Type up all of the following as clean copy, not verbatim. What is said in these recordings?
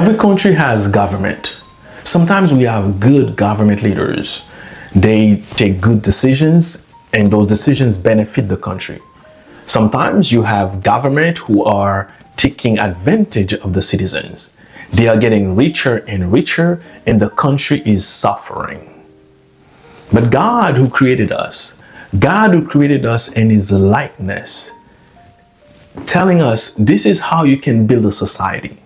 Every country has government. Sometimes we have good government leaders. They take good decisions and those decisions benefit the country. Sometimes you have government who are taking advantage of the citizens. They are getting richer and richer and the country is suffering. But God who created us in his likeness, telling us this is how you can build a society.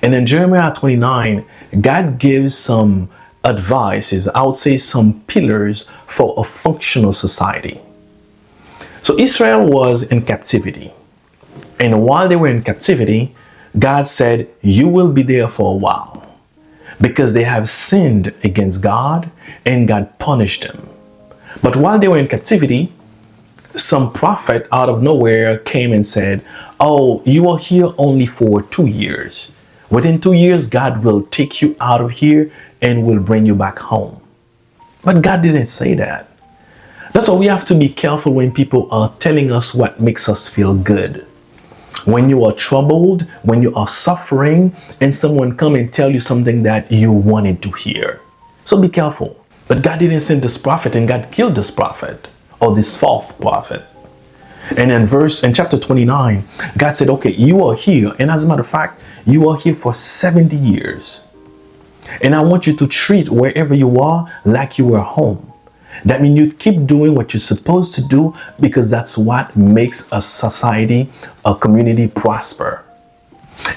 And in Jeremiah 29, God gives some advices, I would say some pillars for a functional society. So Israel was in captivity. And while they were in captivity, God said, you will be there for a while because they have sinned against God and God punished them. But while they were in captivity, some prophet out of nowhere came and said, oh, you are here only for 2 years. Within 2 years, God will take you out of here and will bring you back home. But God didn't say that. That's why we have to be careful when people are telling us what makes us feel good. When you are troubled, when you are suffering, and someone come and tell you something that you wanted to hear. So be careful. But God didn't send this prophet and God killed this prophet or this false prophet. And in chapter 29, God said, okay, you are here. And as a matter of fact, you are here for 70 years. And I want you to treat wherever you are like you were home. That means you keep doing what you're supposed to do because that's what makes a society, a community prosper.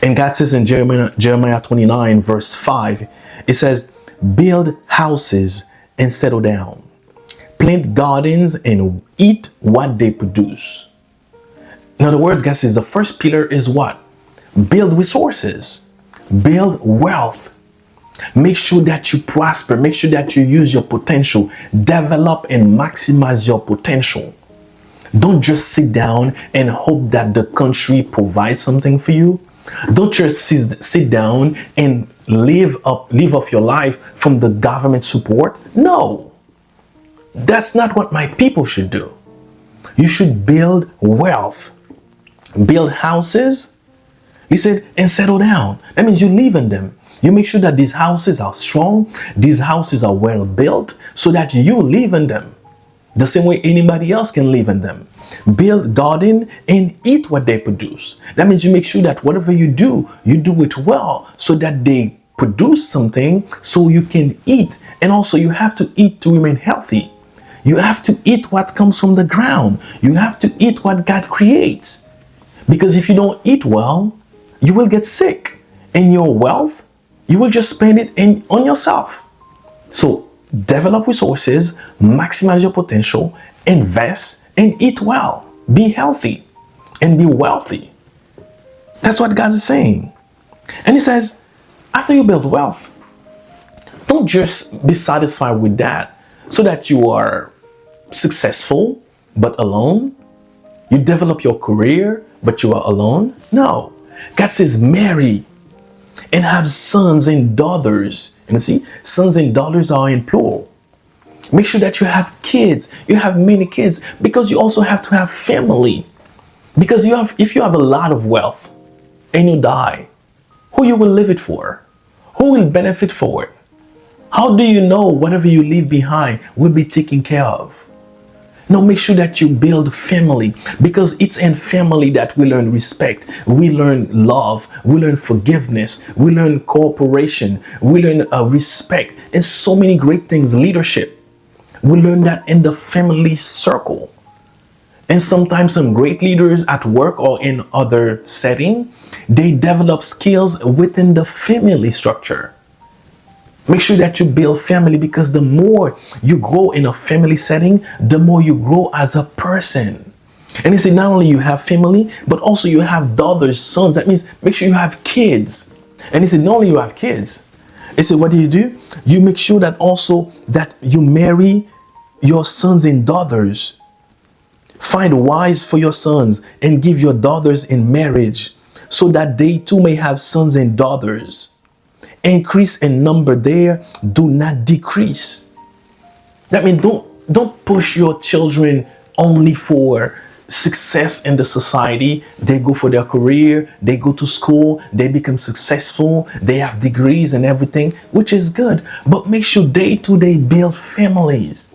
And God says in Jeremiah 29 verse 5, it says, build houses and settle down. Plant gardens and eat what they produce. In other words, God says the first pillar is what? Build resources, build wealth. Make sure that you prosper. Make sure that you use your potential. Develop and maximize your potential. Don't just sit down and hope that the country provides something for you. Don't just sit down and live off your life from the government support. No, that's not what my people should do. You should build wealth, build houses, listen, and settle down. That means you live in them. You make sure that these houses are strong, these houses are well built, so that you live in them the same way anybody else can live in them. Build garden and eat what they produce. That means you make sure that whatever you do it well, so that they produce something so you can eat. And also you have to eat to remain healthy. You have to eat what comes from the ground. You have to eat what God creates. Because if you don't eat well, you will get sick. And your wealth, you will just spend it on yourself. So develop resources, maximize your potential, invest, and eat well. Be healthy and be wealthy. That's what God is saying. And he says, after you build wealth, don't just be satisfied with that so that you are successful but alone. You develop your career but you are alone. No. God says marry and have sons and daughters. And you see, sons and daughters are in plural. Make sure that you have kids. You have many kids because you also have to have family. Because if you have a lot of wealth and you die, who you will leave it for? Who will benefit for it? How do you know whatever you leave behind will be taken care of? No, make sure that you build family, because it's in family that we learn respect, we learn love, we learn forgiveness, we learn cooperation, we learn respect, and so many great things, leadership. We learn that in the family circle. And sometimes some great leaders at work or in other setting, they develop skills within the family structure. Make sure that you build family, because the more you grow in a family setting, the more you grow as a person. And he said, not only you have family, but also you have daughters, sons. That means make sure you have kids. And he said, not only you have kids. He said, what do? You make sure that also that you marry your sons and daughters. Find wives for your sons and give your daughters in marriage, so that they too may have sons and daughters. Increase in number there, do not decrease. That means don't push your children only for success in the society. They go for their career, they go to school, they become successful, they have degrees and everything, which is good. But make sure day to day build families.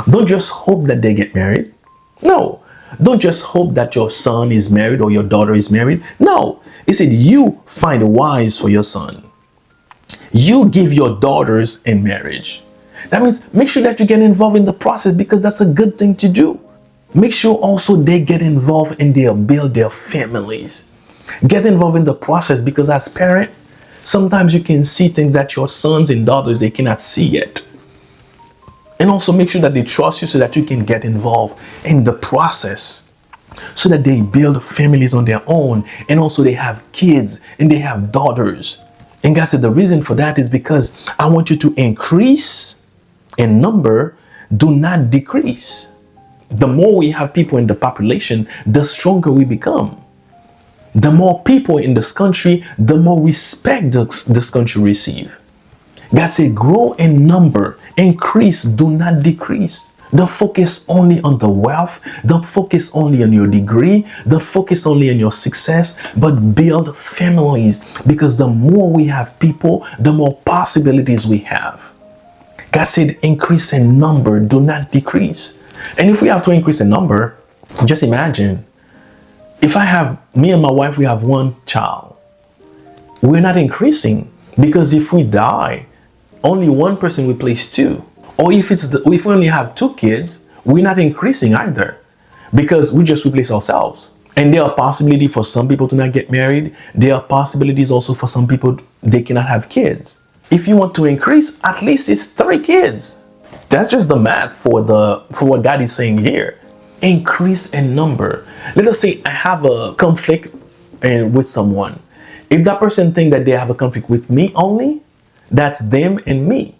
Don't just hope that they get married. No. Don't just hope that your son is married or your daughter is married. No. He said, you find wives for your son. You give your daughters in marriage. That means make sure that you get involved in the process, because that's a good thing to do. Make sure also they get involved in build their families. Get involved in the process, because as parent, sometimes you can see things that your sons and daughters, they cannot see yet. And also make sure that they trust you so that you can get involved in the process, so that they build families on their own, and also they have kids and they have daughters. And God said the reason for that is because I want you to increase in number, do not decrease. The more we have people in the population, the stronger we become. The more people in this country, the more respect this country receive. God said, grow in number, increase, do not decrease. Don't focus only on the wealth. Don't focus only on your degree. Don't focus only on your success, but build families, because the more we have people, the more possibilities we have. God said, increase in number, do not decrease. And if we have to increase in number, just imagine, if me and my wife, we have one child, we're not increasing, because if we die, only one person will place two. Or if we only have two kids, we're not increasing either, because we just replace ourselves. And there are possibilities for some people to not get married. There are possibilities also for some people, they cannot have kids. If you want to increase, at least it's 3 kids. That's just the math for what God is saying here. Increase in number. Let us say I have a conflict with someone. If that person thinks that they have a conflict with me only, that's them and me.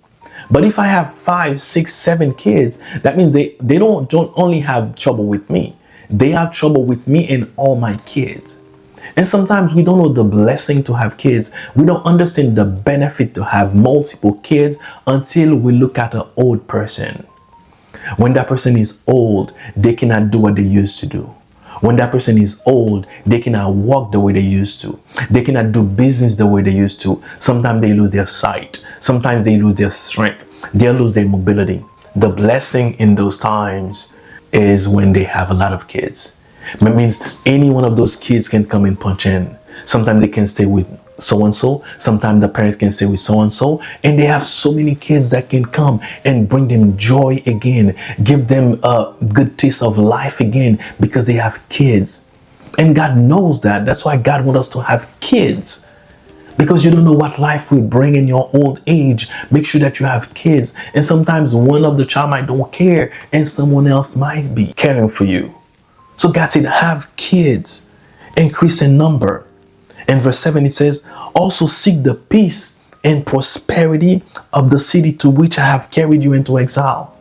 But if I have 5, 6, 7 kids, that means they don't only have trouble with me. They have trouble with me and all my kids. And sometimes we don't know the blessing to have kids. We don't understand the benefit to have multiple kids until we look at an old person. When that person is old, they cannot do what they used to do. When that person is old, they cannot walk the way they used to. They cannot do business the way they used to. Sometimes they lose their sight. Sometimes they lose their strength. They lose their mobility. The blessing in those times is when they have a lot of kids. It means any one of those kids can come and punch in. Sometimes they can stay with so-and-so. Sometimes the parents can stay with so-and-so. And they have so many kids that can come and bring them joy again. Give them a good taste of life again, because they have kids. And God knows that. That's why God wants us to have kids. Because you don't know what life will bring in your old age. Make sure that you have kids. And sometimes one of the child might don't care, and someone else might be caring for you. So God said, have kids, increase in number. In verse 7, it says, also seek the peace and prosperity of the city to which I have carried you into exile.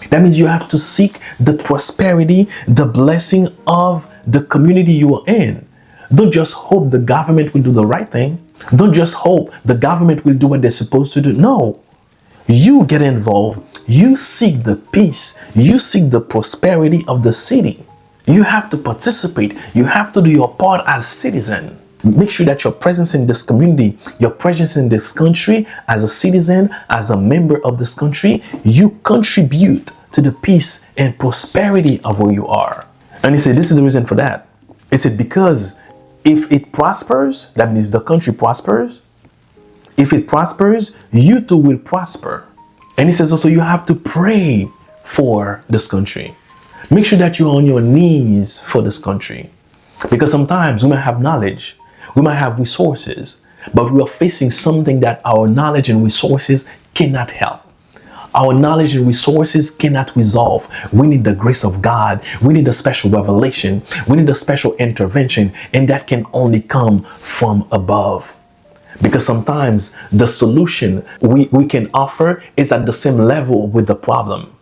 That means you have to seek the prosperity, the blessing of the community you are in. Don't just hope the government will do the right thing. Don't just hope the government will do what they're supposed to do. No, you get involved. You seek the peace. You seek the prosperity of the city. You have to participate. You have to do your part as citizen. Make sure that your presence in this community, your presence in this country, as a citizen, as a member of this country, you contribute to the peace and prosperity of where you are. And he said, this is the reason for that. He said, because if it prospers, that means the country prospers. If it prospers, you too will prosper. And he says also, you have to pray for this country. Make sure that you're on your knees for this country. Because sometimes we might have knowledge, we might have resources, but we are facing something that our knowledge and resources cannot help. Our knowledge and resources cannot resolve. We need the grace of God. We need a special revelation. We need a special intervention, and that can only come from above. Because sometimes the solution we can offer is at the same level with the problem.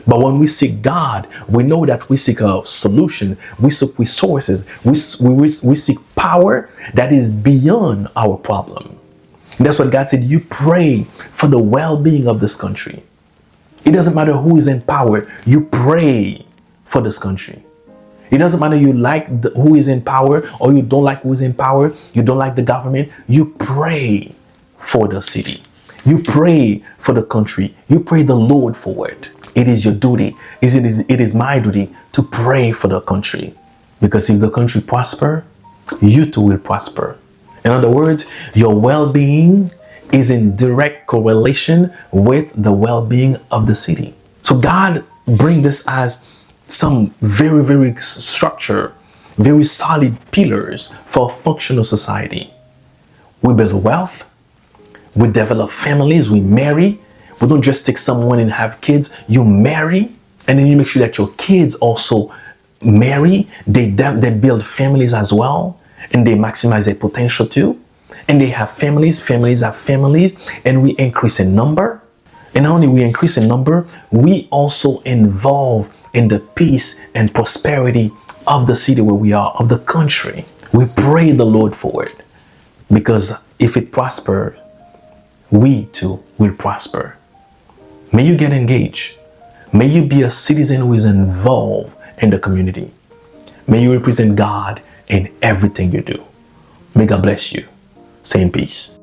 But when we seek God, we know that we seek a solution. We seek resources. We seek power that is beyond our problem. And that's what God said. You pray for the well-being of this country. It doesn't matter who is in power. You pray for this country. It doesn't matter you like who is in power or you don't like who is in power. You don't like the government. You pray for the city. You pray for the country. You pray the Lord for it. It is your duty. It is my duty to pray for the country. Because if the country prosper, you too will prosper. In other words, your well-being is in direct correlation with the well-being of the city. So God brings this as some very, very structure, very solid pillars for a functional society. We build wealth, we develop families, we marry. We don't just take someone and have kids. You marry, and then you make sure that your kids also marry. They build families as well, and they maximize their potential too. And they have families have families, and we increase in number. And not only we increase in number, we also involve in the peace and prosperity of the city where we are, of the country. We pray the Lord for it, because if it prospers, we too will prosper. May you get engaged. May you be a citizen who is involved in the community. May you represent God in everything you do. May God bless you. Stay in peace.